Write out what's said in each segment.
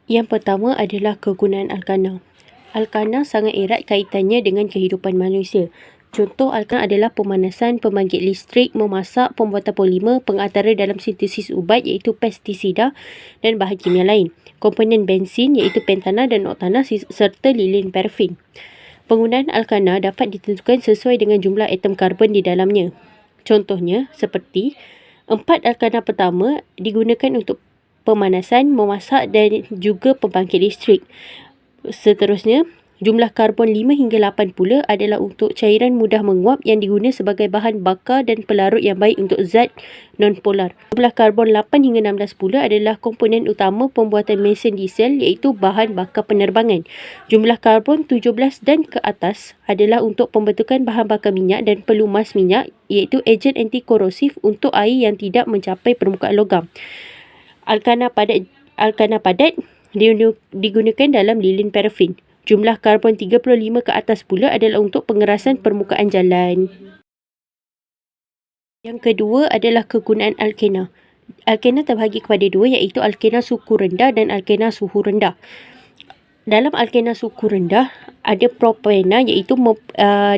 Yang pertama adalah kegunaan alkana. Alkana sangat erat kaitannya dengan kehidupan manusia. Contoh alkana adalah pemanasan, pembangkit listrik, memasak, pembuatan polimer, pengantara dalam sintesis ubat iaitu pestisida dan bahan kimia lain. Komponen bensin iaitu pentana dan oktana serta lilin parafin. Penggunaan alkana dapat ditentukan sesuai dengan jumlah atom karbon di dalamnya. Contohnya seperti 4 alkana pertama digunakan untuk pemanasan, memasak dan juga pembangkit listrik. Seterusnya, jumlah karbon 5 hingga 8 pula adalah untuk cairan mudah menguap yang diguna sebagai bahan bakar dan pelarut yang baik untuk zat non-polar. Jumlah karbon 8 hingga 16 pula adalah komponen utama pembuatan mesin diesel iaitu bahan bakar penerbangan. Jumlah karbon 17 dan ke atas adalah untuk pembentukan bahan bakar minyak dan pelumas minyak iaitu ejen anti-korosif untuk air yang tidak mencapai permukaan logam. Alkana padat digunakan dalam lilin parafin. Jumlah karbon 35 ke atas pula adalah untuk pengerasan permukaan jalan. Yang kedua adalah kegunaan alkena. Alkena terbahagi kepada dua iaitu alkena suhu rendah dan alkena suhu rendah. Dalam alkena suhu rendah ada propena iaitu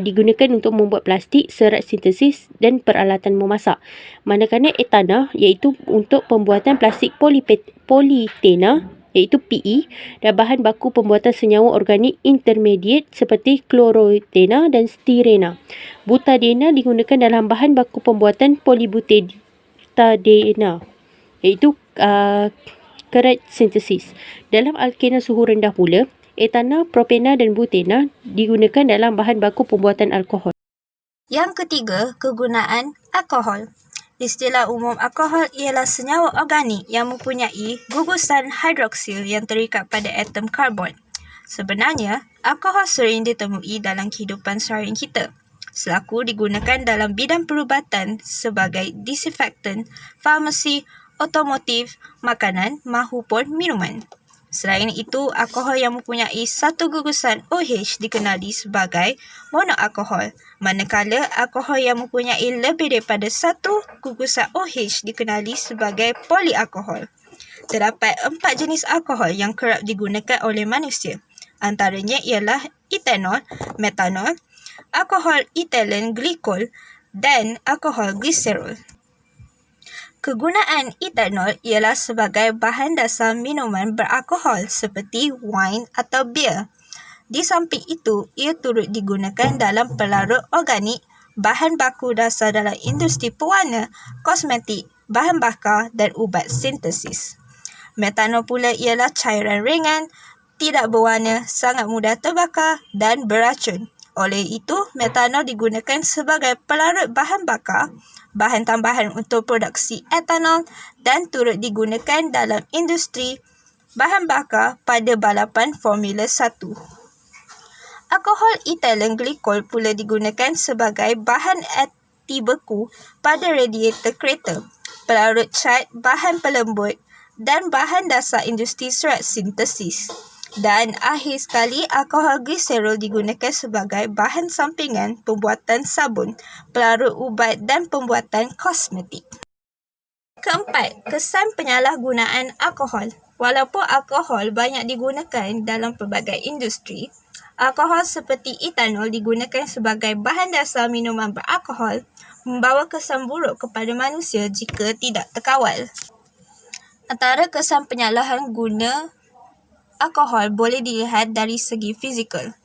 digunakan untuk membuat plastik, serat sintesis dan peralatan memasak. Manakala etana iaitu untuk pembuatan plastik politena iaitu PE dan bahan baku pembuatan senyawa organik intermediate seperti klorotena dan stirena. Butadena digunakan dalam bahan baku pembuatan polybutadena iaitu kerat sintesis. Dalam alkena suhu rendah pula, etana, propena dan butena digunakan dalam bahan baku pembuatan alkohol. Yang ketiga, kegunaan alkohol. Istilah umum alkohol ialah senyawa organik yang mempunyai gugusan hidroksil yang terikat pada atom karbon. Sebenarnya, alkohol sering ditemui dalam kehidupan seharian kita, selaku digunakan dalam bidang perubatan sebagai disinfektan, farmasi, otomotif, makanan mahupun minuman. Selain itu, alkohol yang mempunyai satu gugusan OH dikenali sebagai monoalkohol, manakala alkohol yang mempunyai lebih daripada satu gugusan OH dikenali sebagai polialkohol. Terdapat 4 jenis alkohol yang kerap digunakan oleh manusia. Antaranya ialah etanol, metanol, alkohol ethylene glikol dan alkohol gliserol. Kegunaan etanol ialah sebagai bahan dasar minuman beralkohol seperti wine atau bir. Di samping itu, ia turut digunakan dalam pelarut organik, bahan baku dasar dalam industri pewarna, kosmetik, bahan bakar dan ubat sintesis. Metanol pula ialah cairan ringan, tidak berwarna, sangat mudah terbakar dan beracun. Oleh itu, metanol digunakan sebagai pelarut bahan bakar, bahan tambahan untuk produksi etanol dan turut digunakan dalam industri bahan bakar pada balapan Formula 1. Alkohol ethylene glikol pula digunakan sebagai bahan anti beku pada radiator kereta, pelarut cat, bahan pelembut dan bahan dasar industri serat sintesis. Dan akhir sekali, alkohol gliserol digunakan sebagai bahan sampingan pembuatan sabun, pelarut ubat dan pembuatan kosmetik. Keempat, kesan penyalahgunaan alkohol. Walaupun alkohol banyak digunakan dalam pelbagai industri, alkohol seperti etanol digunakan sebagai bahan dasar minuman beralkohol membawa kesan buruk kepada manusia jika tidak terkawal. Antara kesan penyalahan guna alkohol boleh dilihat dari segi fizikal,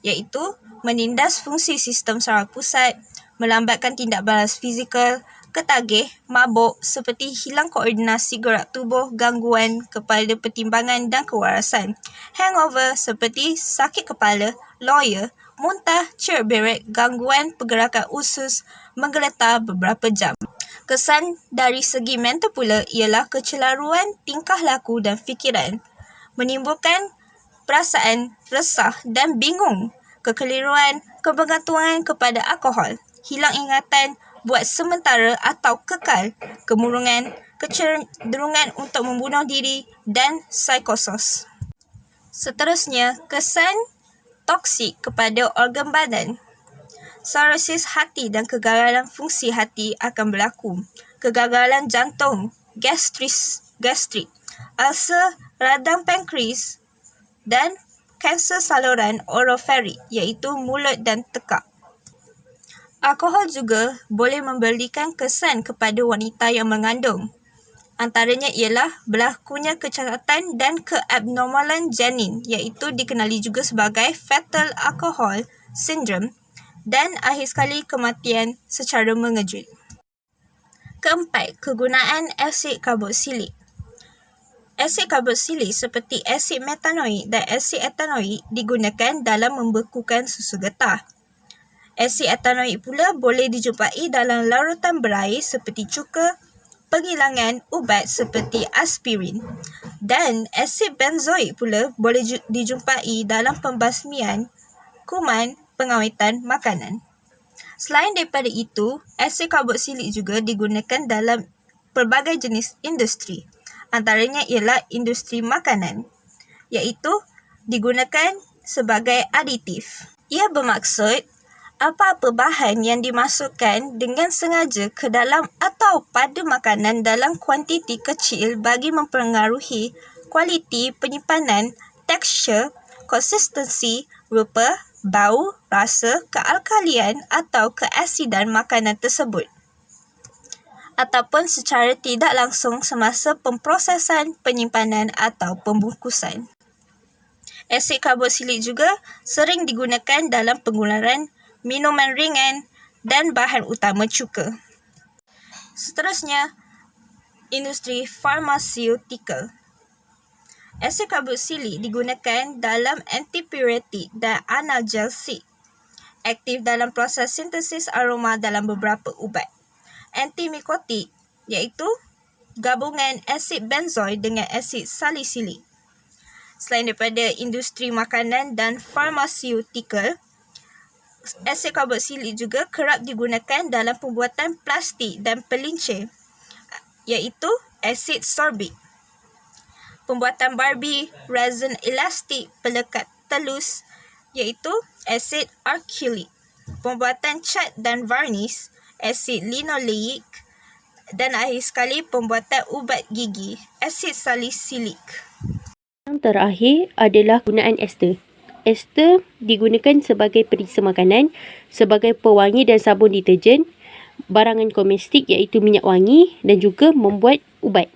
iaitu menindas fungsi sistem saraf pusat, melambatkan tindak balas fizikal, ketagih, mabuk seperti hilang koordinasi gerak tubuh, gangguan kepada pertimbangan dan kewarasan, hangover seperti sakit kepala, loya, muntah, cerberet, gangguan pergerakan usus, menggeletar beberapa jam. Kesan dari segi mental pula ialah kecelaruan tingkah laku dan fikiran, menimbulkan perasaan resah dan bingung, kekeliruan, kebergantungan kepada alkohol, hilang ingatan buat sementara atau kekal, kemurungan, kecenderungan untuk membunuh diri dan psikosos. Seterusnya, kesan toksik kepada organ badan. Sirosis hati dan kegagalan fungsi hati akan berlaku. Kegagalan jantung, gastrik, ulcer, radang pankreas, dan kanser saluran orofaring iaitu mulut dan tekak. Alkohol juga boleh memberikan kesan kepada wanita yang mengandung. Antaranya ialah berlakunya kecacatan dan keabnormalan janin iaitu dikenali juga sebagai fetal alcohol syndrome dan akhir sekali kematian secara mengejut. Keempat, kegunaan asid karboksilik. Asid karboksilik seperti asid metanoik dan asid etanoik digunakan dalam membekukan susu getah. Asid etanoik pula boleh dijumpai dalam larutan berair seperti cuka, penghilangan ubat seperti aspirin. Dan asid benzoik pula boleh dijumpai dalam pembasmian kuman pengawetan makanan. Selain daripada itu, asid karboksilik juga digunakan dalam pelbagai jenis industri. Antaranya ialah industri makanan, iaitu digunakan sebagai aditif. Ia bermaksud apa-apa bahan yang dimasukkan dengan sengaja ke dalam atau pada makanan dalam kuantiti kecil bagi mempengaruhi kualiti penyimpanan, tekstur, konsistensi, rupa, bau, rasa, kealkalian atau keasidan makanan tersebut. Ataupun secara tidak langsung semasa pemprosesan, penyimpanan atau pembungkusan. Asid karboksilik juga sering digunakan dalam pengeluaran minuman ringan dan bahan utama cuka. Seterusnya, industri farmaseutical. Asid karboksilik digunakan dalam antipiretik dan analgesik, aktif dalam proses sintesis aroma dalam beberapa ubat. Antimikotik iaitu gabungan asid benzoil dengan asid salisilik. Selain daripada industri makanan dan farmaseutical, asid karboksilik juga kerap digunakan dalam pembuatan plastik dan pelincir, iaitu asid sorbik. Pembuatan Barbie, resin elastik pelekat telus, iaitu asid alkylik. Pembuatan cat dan varnis, asid linoleik. Dan akhir sekali pembuatan ubat gigi, asid salisilik. Yang terakhir adalah gunaan ester. Ester digunakan sebagai perisa makanan, sebagai pewangi dan sabun deterjen, barangan domestik iaitu minyak wangi dan juga membuat ubat.